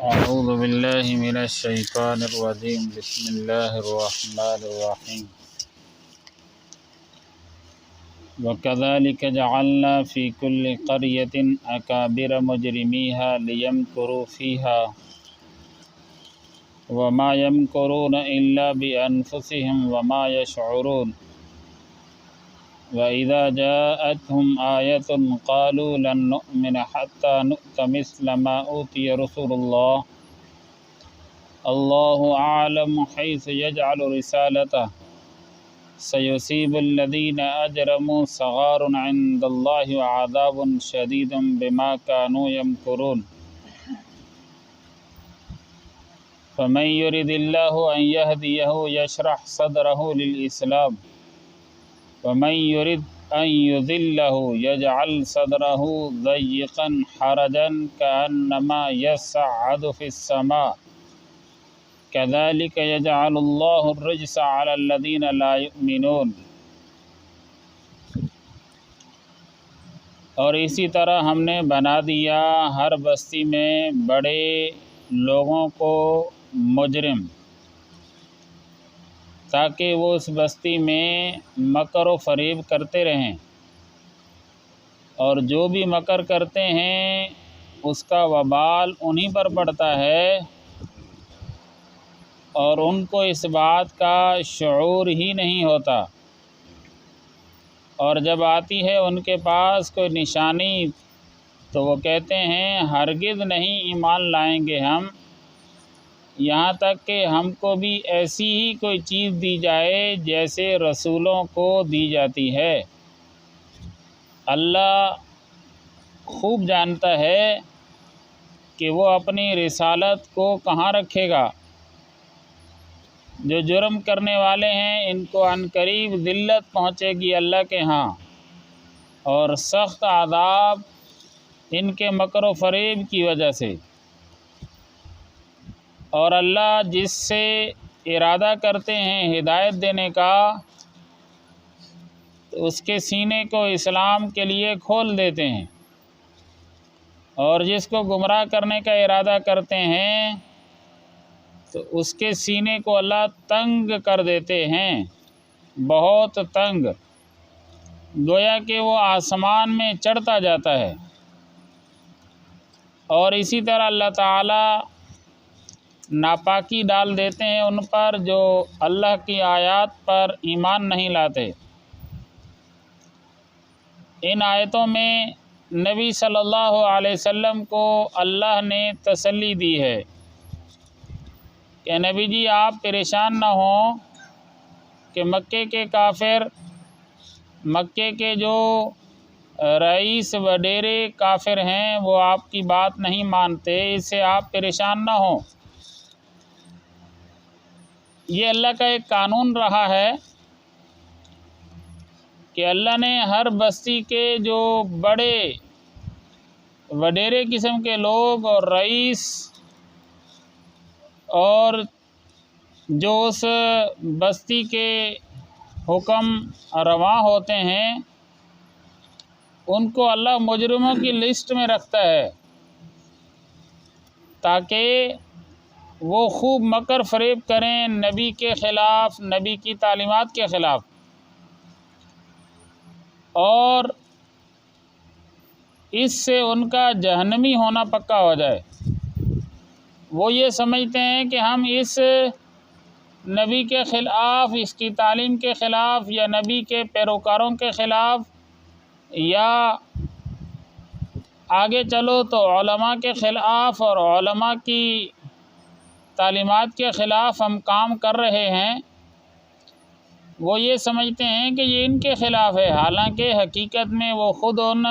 اعوذ باللہ من الشیطان الرجیم بسم اللہ الرحمن الرحیم وَكَذَلِكَ جَعَلْنَا فِي كُلِّ قَرْيَةٍ أَكَابِرَ مُجْرِمِيهَا لِيَمْكُرُوا فِيهَا وَمَا يَمْكُرُونَ إِلَّا بِأَنفُسِهِمْ وَمَا يَشْعُرُونَ وَإِذَا جَاءَتْهُمْ آيَةٌ قَالُوا لَن نُّؤْمِنَ حَتَّى نُؤْتَ مِثْلَ مَا أُوتِيَ رُسُلُ اللَّهِ اللَّهُ أَعْلَمُ حَيْثُ يَجْعَلُ رِسَالَتَهُ سَيُصِيبُ الَّذِينَ أَجْرَمُوا صَغَارٌ عِندَ اللَّهِ وَعَذَابٌ شَدِيدٌ بِمَا كَانُوا يَمْكُرُونَ فَمَن يُرِدِ اللَّهُ أَن يَهْدِيَهُ يَشْرَحْ صَدْرَهُ لِلْإِسْلَامِ وَمَن يُرِدْ أَن يُضِلَّهُ يَجْعَلْ صَدْرَهُ ضَيِّقًا حَرَجًا كَأَنَّمَا يَصَّعَّدُ فِي السَّمَاءِ كَذَلِكَ يَجْعَلُ اللَّهُ الرِّجْسَ عَلَى الَّذِينَ لَا يُؤْمِنُونَ اور اسی طرح ہم نے بنا دیا ہر بستی میں بڑے لوگوں کو مجرم، تاکہ وہ اس بستی میں مکر و فریب کرتے رہیں، اور جو بھی مکر کرتے ہیں اس کا وبال انہی پر پڑتا ہے، اور ان کو اس بات کا شعور ہی نہیں ہوتا، اور جب آتی ہے ان کے پاس کوئی نشانی تو وہ کہتے ہیں ہرگز نہیں ایمان لائیں گے ہم، یہاں تک کہ ہم کو بھی ایسی ہی کوئی چیز دی جائے جیسے رسولوں کو دی جاتی ہے۔ اللہ خوب جانتا ہے کہ وہ اپنی رسالت کو کہاں رکھے گا۔ جو جرم کرنے والے ہیں ان کو عنقریب ذلت پہنچے گی اللہ کے ہاں، اور سخت عذاب ان کے مکر و فریب کی وجہ سے۔ اور اللہ جس سے ارادہ کرتے ہیں ہدایت دینے کا تو اس کے سینے کو اسلام کے لیے کھول دیتے ہیں، اور جس کو گمراہ کرنے کا ارادہ کرتے ہیں تو اس کے سینے کو اللہ تنگ کر دیتے ہیں، بہت تنگ، گویا کہ وہ آسمان میں چڑھتا جاتا ہے۔ اور اسی طرح اللہ تعالی ناپاکی ڈال دیتے ہیں ان پر جو اللہ کی آیات پر ایمان نہیں لاتے۔ ان آیتوں میں نبی صلی اللہ علیہ وسلم کو اللہ نے تسلی دی ہے کہ نبی جی آپ پریشان نہ ہوں کہ مکے کے کافر، مکے کے جو رئیس وڈیرے کافر ہیں وہ آپ کی بات نہیں مانتے، اس سے آپ پریشان نہ ہوں۔ یہ اللہ کا ایک قانون رہا ہے کہ اللہ نے ہر بستی کے جو بڑے وڈیرے قسم کے لوگ اور رئیس اور جو اس بستی کے حکم رواں ہوتے ہیں ان کو اللہ مجرموں کی لسٹ میں رکھتا ہے، تاکہ وہ خوب مکر فریب کریں نبی کے خلاف، نبی کی تعلیمات کے خلاف، اور اس سے ان کا جہنمی ہونا پکا ہو جائے۔ وہ یہ سمجھتے ہیں کہ ہم اس نبی کے خلاف، اس کی تعلیم کے خلاف، یا نبی کے پیروکاروں کے خلاف، یا آگے چلو تو علماء کے خلاف اور علماء کی تعلیمات کے خلاف ہم کام کر رہے ہیں۔ وہ یہ سمجھتے ہیں کہ یہ ان کے خلاف ہے، حالانکہ حقیقت میں وہ خود ان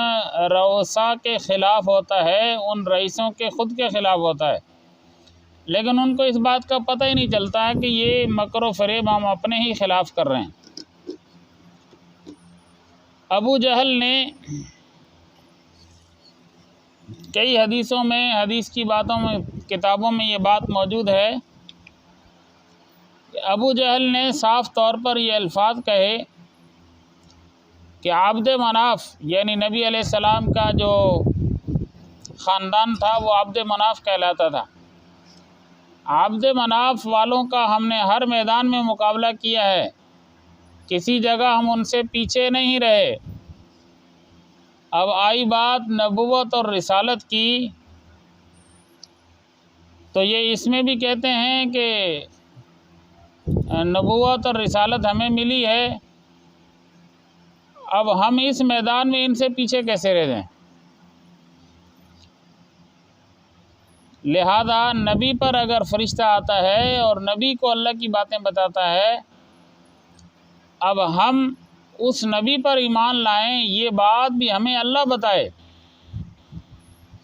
رؤساء کے خلاف ہوتا ہے، ان رئیسوں کے خود کے خلاف ہوتا ہے، لیکن ان کو اس بات کا پتہ ہی نہیں چلتا کہ یہ مکر و فریب ہم اپنے ہی خلاف کر رہے ہیں۔ ابو جہل نے کئی حدیثوں میں، حدیث کی باتوں میں، کتابوں میں یہ بات موجود ہے کہ ابو جہل نے صاف طور پر یہ الفاظ کہے کہ عبد مناف، یعنی نبی علیہ السلام کا جو خاندان تھا وہ عبد مناف کہلاتا تھا، عبد مناف والوں کا ہم نے ہر میدان میں مقابلہ کیا ہے، کسی جگہ ہم ان سے پیچھے نہیں رہے۔ اب آئی بات نبوت اور رسالت کی، تو یہ اس میں بھی کہتے ہیں کہ نبوت اور رسالت ہمیں ملی ہے، اب ہم اس میدان میں ان سے پیچھے کیسے رہ جائیں؟ لہذا نبی پر اگر فرشتہ آتا ہے اور نبی کو اللہ کی باتیں بتاتا ہے، اب ہم اس نبی پر ایمان لائیں، یہ بات بھی ہمیں اللہ بتائے۔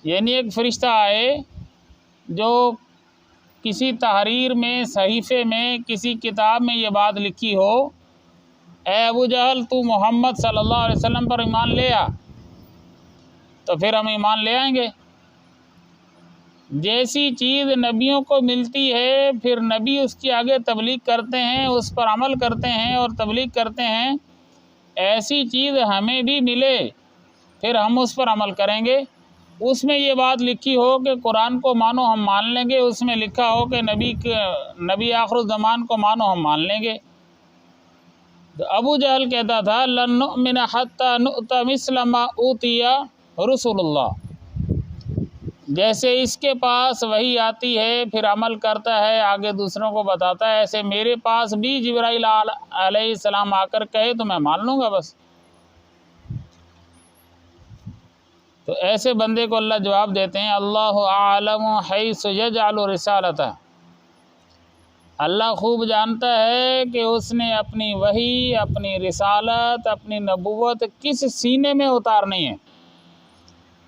یعنی ایک فرشتہ آئے جو کسی تحریر میں، صحیفے میں، کسی کتاب میں یہ بات لکھی ہو، اے ابو جہل تو محمد صلی اللہ علیہ وسلم پر ایمان لے آ، تو پھر ہم ایمان لے آئیں گے۔ جیسی چیز نبیوں کو ملتی ہے، پھر نبی اس کی آگے تبلیغ کرتے ہیں، اس پر عمل کرتے ہیں اور تبلیغ کرتے ہیں، ایسی چیز ہمیں بھی ملے پھر ہم اس پر عمل کریں گے۔ اس میں یہ بات لکھی ہو کہ قرآن کو مانو، ہم مان لیں گے۔ اس میں لکھا ہو کہ نبی آخر الزمان کو مانو، ہم مان لیں گے۔ تو ابو جہل کہتا تھا لن نؤمن حتی نؤت مثل ما اوتی رسول اللہ، جیسے اس کے پاس وحی آتی ہے پھر عمل کرتا ہے، آگے دوسروں کو بتاتا ہے، ایسے میرے پاس بھی جبرائیل علیہ السلام آ کر کہے تو میں مان لوں گا بس۔ تو ایسے بندے کو اللہ جواب دیتے ہیں اللہ اعلم حیث یجعل رسالتہ، اللہ خوب جانتا ہے کہ اس نے اپنی وحی، اپنی رسالت، اپنی نبوت کس سینے میں اتارنی ہے،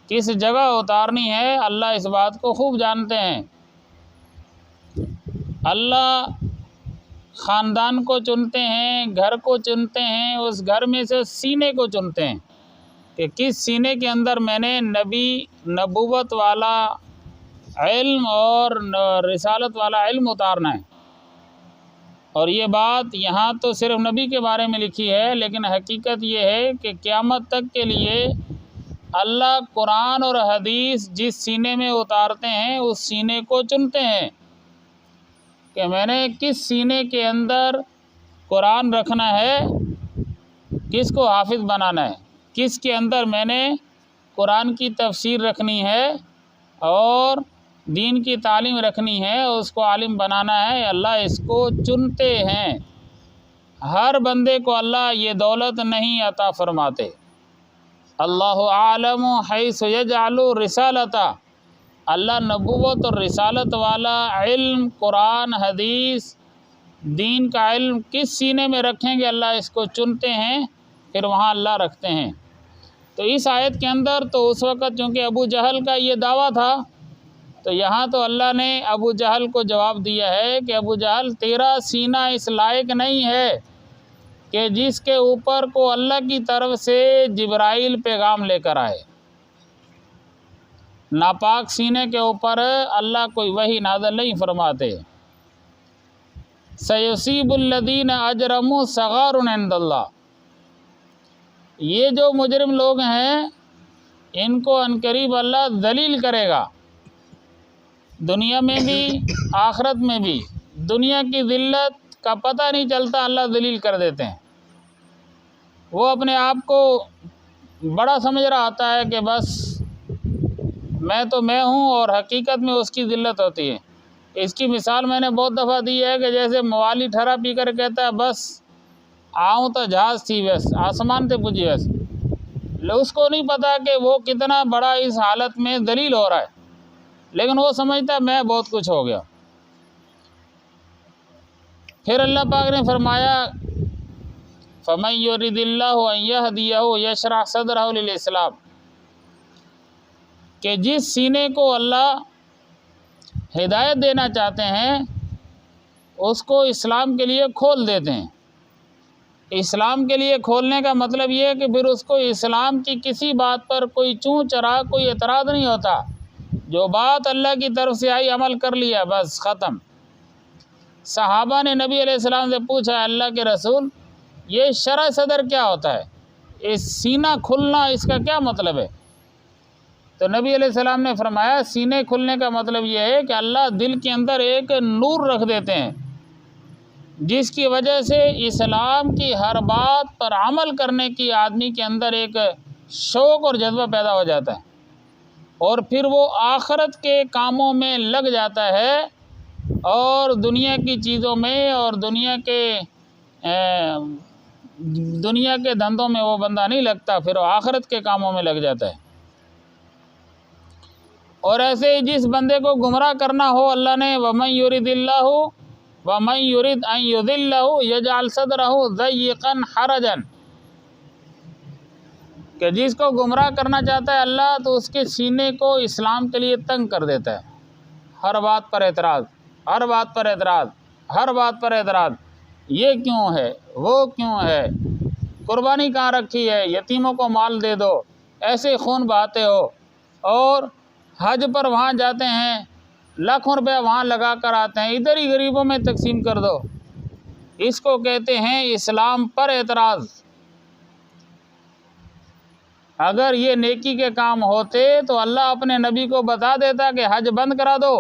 کس جگہ اتارنی ہے، اللہ اس بات کو خوب جانتے ہیں۔ اللہ خاندان کو چنتے ہیں، گھر کو چنتے ہیں، اس گھر میں سے سینے کو چنتے ہیں کہ کس سینے کے اندر میں نے نبوت والا علم اور رسالت والا علم اتارنا ہے۔ اور یہ بات یہاں تو صرف نبی کے بارے میں لکھی ہے، لیکن حقیقت یہ ہے کہ قیامت تک کے لیے اللہ قرآن اور حدیث جس سینے میں اتارتے ہیں اس سینے کو چنتے ہیں کہ میں نے کس سینے کے اندر قرآن رکھنا ہے، کس کو حافظ بنانا ہے، کس کے اندر میں نے قرآن کی تفسیر رکھنی ہے اور دین کی تعلیم رکھنی ہے، اس کو عالم بنانا ہے۔ اللہ اس کو چنتے ہیں۔ ہر بندے کو اللہ یہ دولت نہیں عطا فرماتے۔ اللہ عالم حیث یجعل رسالتہ، اللہ نبوت اور رسالت والا علم، قرآن حدیث، دین کا علم کس سینے میں رکھیں گے، اللہ اس کو چنتے ہیں، پھر وہاں اللہ رکھتے ہیں۔ تو اس آیت کے اندر تو اس وقت چونکہ ابو جہل کا یہ دعویٰ تھا، تو یہاں تو اللہ نے ابو جہل کو جواب دیا ہے کہ ابو جہل تیرا سینہ اس لائق نہیں ہے کہ جس کے اوپر کو اللہ کی طرف سے جبرائیل پیغام لے کر آئے۔ ناپاک سینے کے اوپر اللہ کوئی وحی نازل نہیں فرماتے۔ سیصیب الذین اجرموا صغار عند اللہ، یہ جو مجرم لوگ ہیں ان کو عنقریب اللہ ذلیل کرے گا، دنیا میں بھی آخرت میں بھی۔ دنیا کی ذلت کا پتہ نہیں چلتا، اللہ ذلیل کر دیتے ہیں۔ وہ اپنے آپ کو بڑا سمجھ رہا ہوتا ہے کہ بس میں تو میں ہوں، اور حقیقت میں اس کی ذلت ہوتی ہے۔ اس کی مثال میں نے بہت دفعہ دی ہے کہ جیسے موالی ٹھرا پی کر کہتا ہے بس آؤں تو جہاز تھی، بس آسمان سے پوجی، بس اس کو نہیں پتا کہ وہ کتنا بڑا اس حالت میں ذلیل ہو رہا ہے، لیکن وہ سمجھتا ہے میں بہت کچھ ہو گیا۔ پھر اللہ پاک نے فرمایا فَمَن يُرِدِ اللَّهُ أَن يَهْدِيَهُ يَشْرَحْ صَدْرَهُ لِلْإِسْلَامِ، کہ جس سینے کو اللہ ہدایت دینا چاہتے ہیں اس کو اسلام کے لیے کھول دیتے ہیں۔ اسلام کے لیے کھولنے کا مطلب یہ ہے کہ پھر اس کو اسلام کی کسی بات پر کوئی چوں چرا، کوئی اعتراض نہیں ہوتا، جو بات اللہ کی طرف سے آئی عمل کر لیا، بس ختم۔ صحابہ نے نبی علیہ السلام سے پوچھا اللہ کے رسول یہ شرح صدر کیا ہوتا ہے، اس سینہ کھلنا اس کا کیا مطلب ہے؟ تو نبی علیہ السلام نے فرمایا سینے کھلنے کا مطلب یہ ہے کہ اللہ دل کے اندر ایک نور رکھ دیتے ہیں، جس کی وجہ سے اسلام کی ہر بات پر عمل کرنے کی آدمی کے اندر ایک شوق اور جذبہ پیدا ہو جاتا ہے، اور پھر وہ آخرت کے کاموں میں لگ جاتا ہے، اور دنیا کی چیزوں میں اور دنیا کے دھندوں میں وہ بندہ نہیں لگتا، پھر وہ آخرت کے کاموں میں لگ جاتا ہے۔ اور ایسے ہی جس بندے کو گمراہ کرنا ہو، اللہ نے وَمَن يُرِدِ اللَّهُ وَمَن يُرِدْ أَن يُضِلَّهُ يَجْعَلْ صَدْرَهُ ضَيِّقًا حَرَجًا، کہ جس کو گمراہ کرنا چاہتا ہے اللہ تو اس کے سینے کو اسلام کے لیے تنگ کر دیتا ہے، ہر بات پر اعتراض، ہر بات پر اعتراض، ہر بات پر اعتراض، یہ کیوں ہے، وہ کیوں ہے، قربانی کہاں رکھی ہے، یتیموں کو مال دے دو، ایسے خون بہاتے ہو، اور حج پر وہاں جاتے ہیں لاکھوں روپے وہاں لگا کر آتے ہیں، ادھر ہی غریبوں میں تقسیم کر دو، اس کو کہتے ہیں اسلام پر اعتراض۔ اگر یہ نیکی کے کام ہوتے تو اللہ اپنے نبی کو بتا دیتا کہ حج بند کرا دو،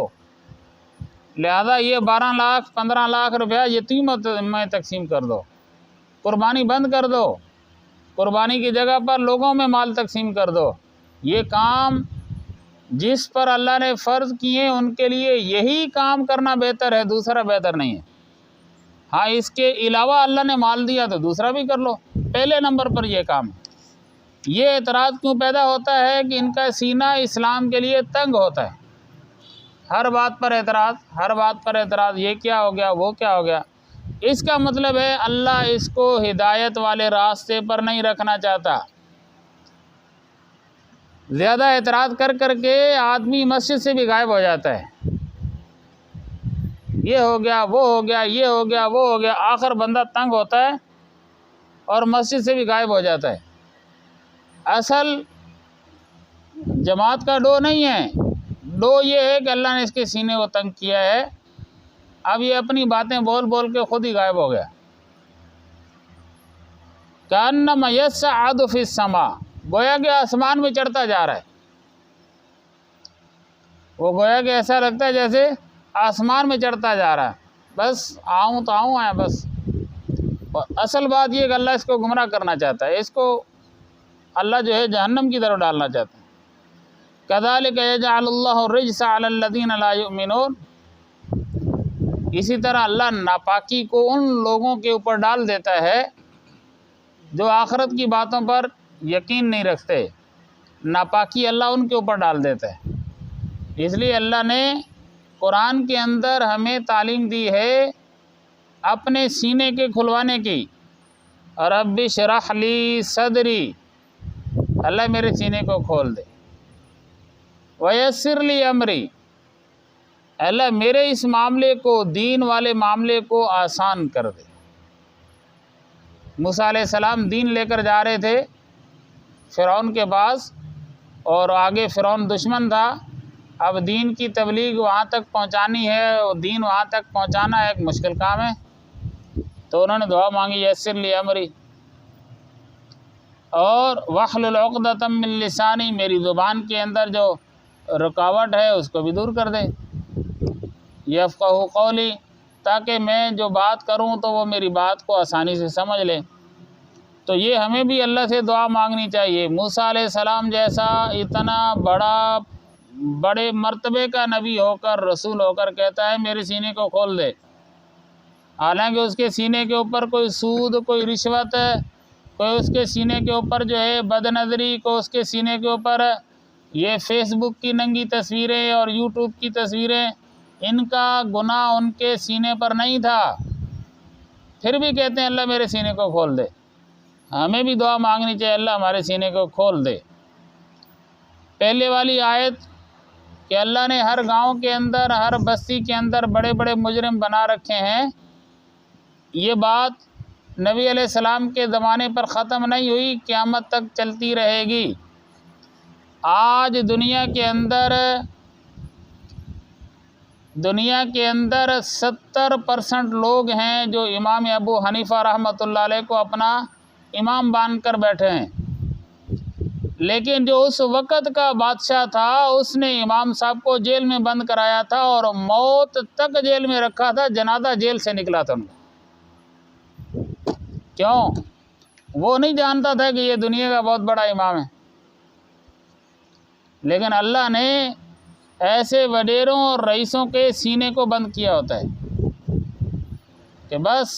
لہذا یہ 12 لاکھ 15 لاکھ روپیہ یتیموں میں تقسیم کر دو، قربانی بند کر دو، قربانی کی جگہ پر لوگوں میں مال تقسیم کر دو۔ یہ کام جس پر اللہ نے فرض کیے ان کے لیے یہی کام کرنا بہتر ہے، دوسرا بہتر نہیں ہے۔ ہاں اس کے علاوہ اللہ نے مال دیا تو دوسرا بھی کر لو، پہلے نمبر پر یہ کام ہے۔ یہ اعتراض کیوں پیدا ہوتا ہے کہ ان کا سینہ اسلام کے لیے تنگ ہوتا ہے، ہر بات پر اعتراض، ہر بات پر اعتراض، یہ کیا ہو گیا، وہ کیا ہو گیا۔ اس کا مطلب ہے اللہ اس کو ہدایت والے راستے پر نہیں رکھنا چاہتا۔ زیادہ اعتراض کر کر کے آدمی مسجد سے بھی غائب ہو جاتا ہے، یہ ہو گیا، وہ ہو گیا، یہ ہو گیا، وہ ہو گیا، آخر بندہ تنگ ہوتا ہے اور مسجد سے بھی غائب ہو جاتا ہے۔ اصل جماعت کا ڈو نہیں ہے، ڈو یہ ہے کہ اللہ نے اس کے سینے کو تنگ کیا ہے، اب یہ اپنی باتیں بول بول کے خود ہی غائب ہو گیا۔ کأنما یصعد فی السماء، گویا کہ آسمان میں چڑھتا جا رہا ہے، وہ گویا کہ ایسا لگتا ہے جیسے آسمان میں چڑھتا جا رہا ہے، بس آؤں تو آؤں ہے بس۔ اور اصل بات یہ کہ اللہ اس کو گمراہ کرنا چاہتا ہے، اس کو اللہ جو ہے جہنم کی طرف ڈالنا چاہتا ہے۔ کذالک یجعل اللہ الرجس علی الذین لا یؤمنون، اسی طرح اللہ ناپاکی کو ان لوگوں کے اوپر ڈال دیتا ہے جو آخرت کی باتوں پر یقین نہیں رکھتے، ناپاکی اللہ ان کے اوپر ڈال دیتا ہے۔ اس لیے اللہ نے قرآن کے اندر ہمیں تعلیم دی ہے اپنے سینے کے کھلوانے کی، رب اشرح لی صدری، اللہ میرے سینے کو کھول دے، ویسر لی امری، اللہ میرے اس معاملے کو، دین والے معاملے کو آسان کر دے۔ موسیٰ علیہ السلام دین لے کر جا رہے تھے فرعون کے پاس، اور آگے فرعون دشمن تھا، اب دین کی تبلیغ وہاں تک پہنچانی ہے، اور دین وہاں تک پہنچانا ایک مشکل کام ہے، تو انہوں نے دعا مانگی یسر لی امری، اور واحلل عقدۃ من لسانی، میری زبان کے اندر جو رکاوٹ ہے اس کو بھی دور کر دے، یفقہوا قولی، تاکہ میں جو بات کروں تو وہ میری بات کو آسانی سے سمجھ لے۔ تو یہ ہمیں بھی اللہ سے دعا مانگنی چاہیے۔ موسیٰ علیہ السلام جیسا اتنا بڑے مرتبے کا نبی ہو کر، رسول ہو کر کہتا ہے میرے سینے کو کھول دے، حالانکہ اس کے سینے کے اوپر کوئی سود، کوئی رشوت، کوئی اس کے سینے کے اوپر جو ہے بد نظری، کوئی اس کے سینے کے اوپر یہ فیس بک کی ننگی تصویریں اور یوٹیوب کی تصویریں، ان کا گناہ ان کے سینے پر نہیں تھا، پھر بھی کہتے ہیں اللہ میرے سینے کو کھول دے۔ ہمیں بھی دعا مانگنی چاہیے اللہ ہمارے سینے کو کھول دے۔ پہلے والی آیت کہ اللہ نے ہر گاؤں کے اندر، ہر بستی کے اندر بڑے بڑے مجرم بنا رکھے ہیں، یہ بات نبی علیہ السلام کے زمانے پر ختم نہیں ہوئی، قیامت تک چلتی رہے گی۔ آج دنیا کے اندر 70% لوگ ہیں جو امام ابو حنیفہ رحمۃ اللہ علیہ کو اپنا امام مان کر بیٹھے ہیں، لیکن جو اس وقت کا بادشاہ تھا اس نے امام صاحب کو جیل میں بند کرایا تھا اور موت تک جیل میں رکھا تھا، جنازہ جیل سے نکلا تھا ان کا۔ کیوں؟ وہ نہیں جانتا تھا کہ یہ دنیا کا بہت بڑا امام ہے، لیکن اللہ نے ایسے وڈیروں اور رئیسوں کے سینے کو بند کیا ہوتا ہے کہ بس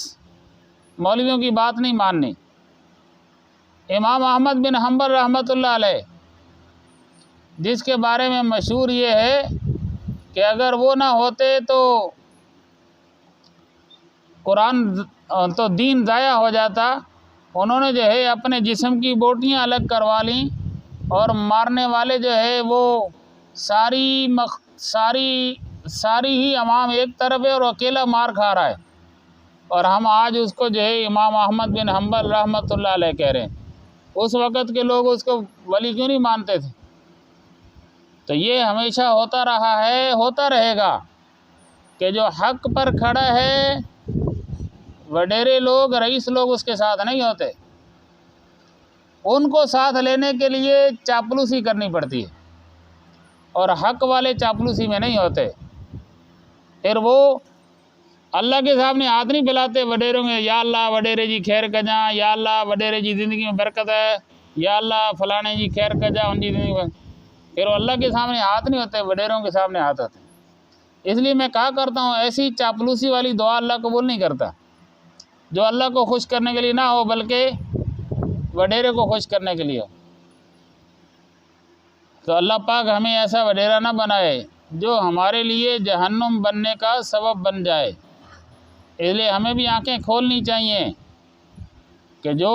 مولویوں کی بات نہیں ماننی۔ امام احمد بن حنبل رحمۃ اللہ علیہ، جس کے بارے میں مشہور یہ ہے کہ اگر وہ نہ ہوتے تو قرآن تو دین ضائع ہو جاتا، انہوں نے جو ہے اپنے جسم کی بوٹیاں الگ کروا لیں اور مارنے والے جو ہے وہ ساری ہی عوام ایک طرف ہے اور اکیلا مار کھا رہا ہے، اور ہم آج اس کو جو ہے امام احمد بن حنبل رحمۃ اللہ علیہ کہہ رہے ہیں۔ اس وقت کے لوگ اس کو ولی کیوں نہیں مانتے تھے؟ تو یہ ہمیشہ ہوتا رہا ہے، ہوتا رہے گا کہ جو حق پر کھڑا ہے وڈیرے لوگ، رئیس لوگ اس کے ساتھ نہیں ہوتے، ان کو ساتھ لینے کے لیے چاپلوسی کرنی پڑتی ہے، اور حق والے چاپلوسی میں نہیں ہوتے۔ پھر وہ اللہ کے سامنے ہاتھ نہیں پھیلاتے وڈیروں میں، یا اللہ وڈیرے جی خیر کجا، یا اللہ وڈیرے جی زندگی میں برکت ہے، یا اللہ فلانے جی خیر کجا ان جی زندگی میں۔ پھر وہ اللہ کے سامنے ہاتھ نہیں ہوتے، وڈیروں کے سامنے ہاتھ ہوتے۔ اس لیے میں کہا کرتا ہوں ایسی چاپلوسی والی دعا اللہ قبول نہیں کرتا، جو اللہ کو خوش کرنے کے لیے نہ ہو بلکہ وڈیرے کو خوش کرنے کے لیے ہو۔ تو اللہ پاک ہمیں ایسا وڈیرا نہ بنائے جو ہمارے لیے جہنم بننے کا سبب بن جائے۔ اس لیے ہمیں بھی آنکھیں کھولنی چاہیے کہ جو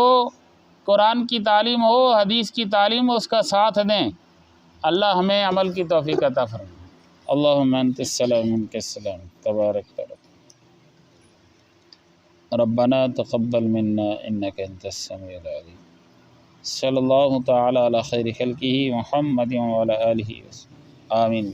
قرآن کی تعلیم ہو، حدیث کی تعلیم ہو، اس کا ساتھ دیں۔ اللہ ہمیں عمل کی توفیق عطا فرمائے۔ اللہم انت السلام منک السلام تبارک ربنا تقبل منا انک انت السمیع العلیم۔ صلی اللہ تعالی علی خیر خلقہ محمد وعلی آلہ وسلم، آمین۔